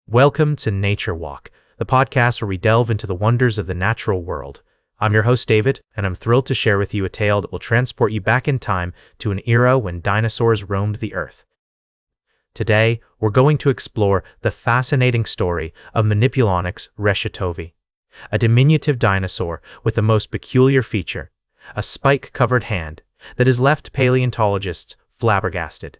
Welcome to Nature Walk, the podcast where we delve into the wonders of the natural world. I'm your host, David, and I'm thrilled to share with you a tale that will transport you back in time to an era when dinosaurs roamed the earth. Today, we're going to explore the fascinating story of Manipulonyx reshetovi, a diminutive dinosaur with the most peculiar feature, a spike-covered hand that has left paleontologists flabbergasted.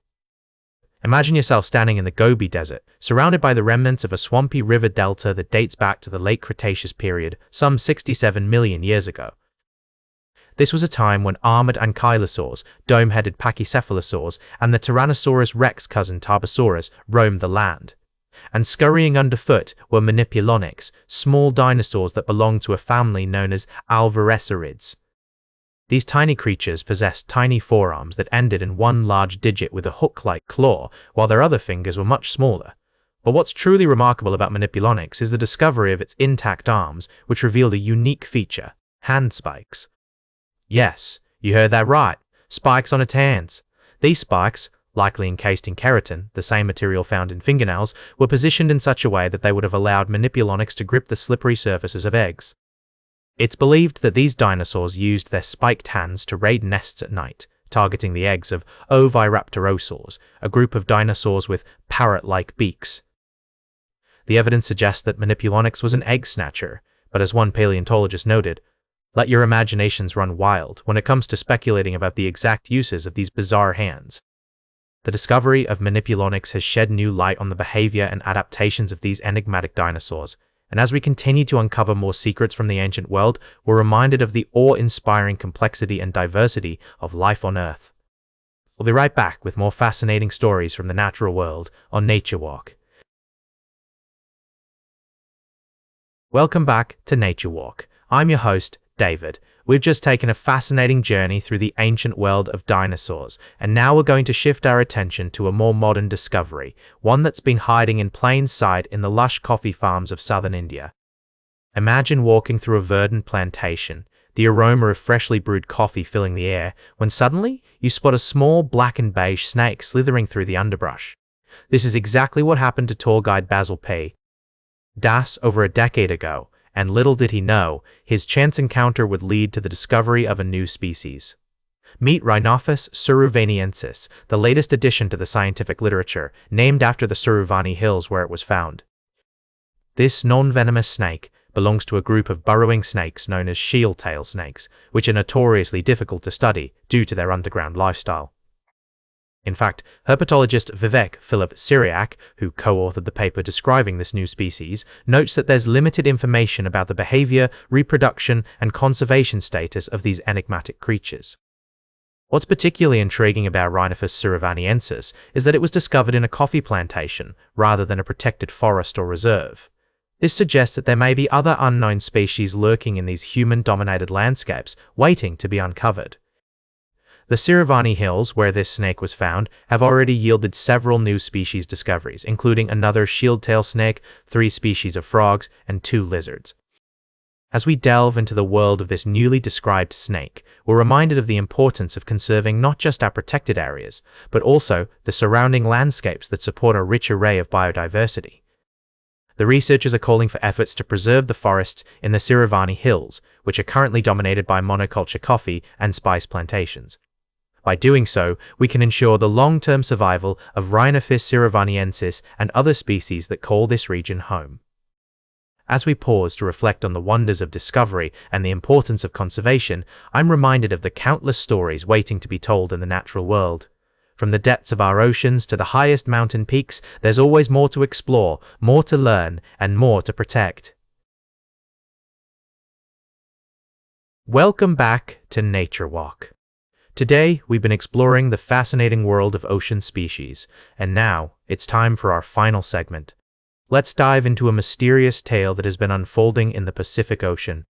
Imagine yourself standing in the Gobi Desert, surrounded by the remnants of a swampy river delta that dates back to the late Cretaceous period, some 67 million years ago. This was a time when armored ankylosaurs, dome-headed pachycephalosaurs, and the Tyrannosaurus rex cousin Tarbosaurus roamed the land. And scurrying underfoot were Manipulonyx, small dinosaurs that belonged to a family known as Alvarezsaurids. These tiny creatures possessed tiny forearms that ended in one large digit with a hook-like claw, while their other fingers were much smaller. But what's truly remarkable about Manipulonyx is the discovery of its intact arms, which revealed a unique feature: hand spikes. Yes, you heard that right, spikes on its hands. These spikes, likely encased in keratin, the same material found in fingernails, were positioned in such a way that they would have allowed Manipulonyx to grip the slippery surfaces of eggs. It's believed that these dinosaurs used their spiked hands to raid nests at night, targeting the eggs of oviraptorosaurs, a group of dinosaurs with parrot-like beaks. The evidence suggests that Manipulonyx was an egg-snatcher, but as one paleontologist noted, let your imaginations run wild when it comes to speculating about the exact uses of these bizarre hands. The discovery of Manipulonyx has shed new light on the behavior and adaptations of these enigmatic dinosaurs, and as we continue to uncover more secrets from the ancient world, we're reminded of the awe-inspiring complexity and diversity of life on Earth. We'll be right back with more fascinating stories from the natural world on Nature Walk. Welcome back to Nature Walk. I'm your host, David. We've just taken a fascinating journey through the ancient world of dinosaurs, and now we're going to shift our attention to a more modern discovery, one that's been hiding in plain sight in the lush coffee farms of southern India. Imagine walking through a verdant plantation, the aroma of freshly brewed coffee filling the air, when suddenly you spot a small black and beige snake slithering through the underbrush. This is exactly what happened to tour guide Basil P. Das over a decade ago, and little did he know, his chance encounter would lead to the discovery of a new species. Meet Rhinophis siruvaniensis, the latest addition to the scientific literature, named after the Siruvani Hills where it was found. This non-venomous snake belongs to a group of burrowing snakes known as shield-tail snakes, which are notoriously difficult to study due to their underground lifestyle. In fact, herpetologist Vivek Philip Syriac, who co-authored the paper describing this new species, notes that there's limited information about the behavior, reproduction, and conservation status of these enigmatic creatures. What's particularly intriguing about Rhinophis siruvaniensis is that it was discovered in a coffee plantation, rather than a protected forest or reserve. This suggests that there may be other unknown species lurking in these human-dominated landscapes, waiting to be uncovered. The Siruvani Hills, where this snake was found, have already yielded several new species discoveries, including another shield-tail snake, 3 species of frogs, and 2 lizards. As we delve into the world of this newly described snake, we're reminded of the importance of conserving not just our protected areas, but also the surrounding landscapes that support a rich array of biodiversity. The researchers are calling for efforts to preserve the forests in the Siruvani Hills, which are currently dominated by monoculture coffee and spice plantations. By doing so, we can ensure the long-term survival of Rhinophis siruvaniensis and other species that call this region home. As we pause to reflect on the wonders of discovery and the importance of conservation, I'm reminded of the countless stories waiting to be told in the natural world. From the depths of our oceans to the highest mountain peaks, there's always more to explore, more to learn, and more to protect. Welcome back to Nature Walk. Today, we've been exploring the fascinating world of ocean species, and now it's time for our final segment. Let's dive into a mysterious tale that has been unfolding in the Pacific Ocean.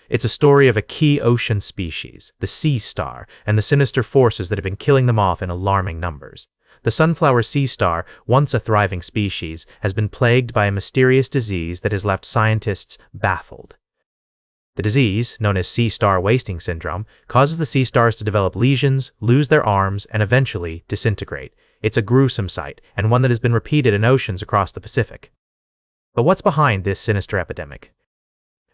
It's a story of a key ocean species, the sea star, and the sinister forces that have been killing them off in alarming numbers. The sunflower sea star, once a thriving species, has been plagued by a mysterious disease that has left scientists baffled. The disease, known as sea star wasting syndrome, causes the sea stars to develop lesions, lose their arms, and eventually disintegrate. It's a gruesome sight, and one that has been repeated in oceans across the Pacific. But what's behind this sinister epidemic?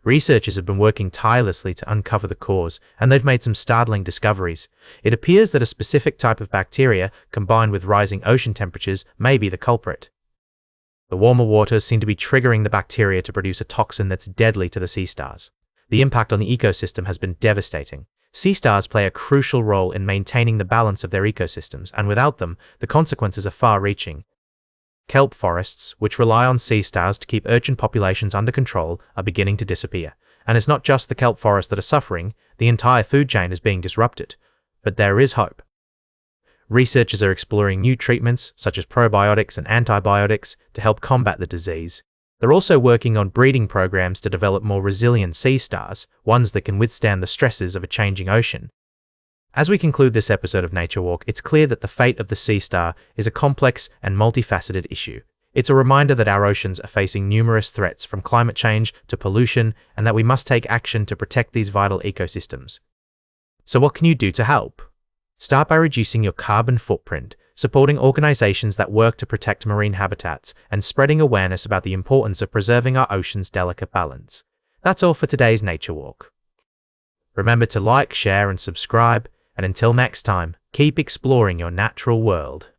Researchers have been working tirelessly to uncover the cause, and they've made some startling discoveries. It appears that a specific type of bacteria, combined with rising ocean temperatures, may be the culprit. The warmer waters seem to be triggering the bacteria to produce a toxin that's deadly to the sea stars. The impact on the ecosystem has been devastating. Sea stars play a crucial role in maintaining the balance of their ecosystems, and without them, the consequences are far-reaching. Kelp forests, which rely on sea stars to keep urchin populations under control, are beginning to disappear. And it's not just the kelp forests that are suffering, the entire food chain is being disrupted. But there is hope. Researchers are exploring new treatments, such as probiotics and antibiotics, to help combat the disease. They're also working on breeding programs to develop more resilient sea stars, ones that can withstand the stresses of a changing ocean. As we conclude this episode of Nature Walk, it's clear that the fate of the sea star is a complex and multifaceted issue. It's a reminder that our oceans are facing numerous threats, from climate change to pollution, and that we must take action to protect these vital ecosystems. So what can you do to help? Start by reducing your carbon footprint, supporting organizations that work to protect marine habitats, and spreading awareness about the importance of preserving our ocean's delicate balance. That's all for today's Nature Walk. Remember to like, share, and subscribe, and until next time, keep exploring your natural world.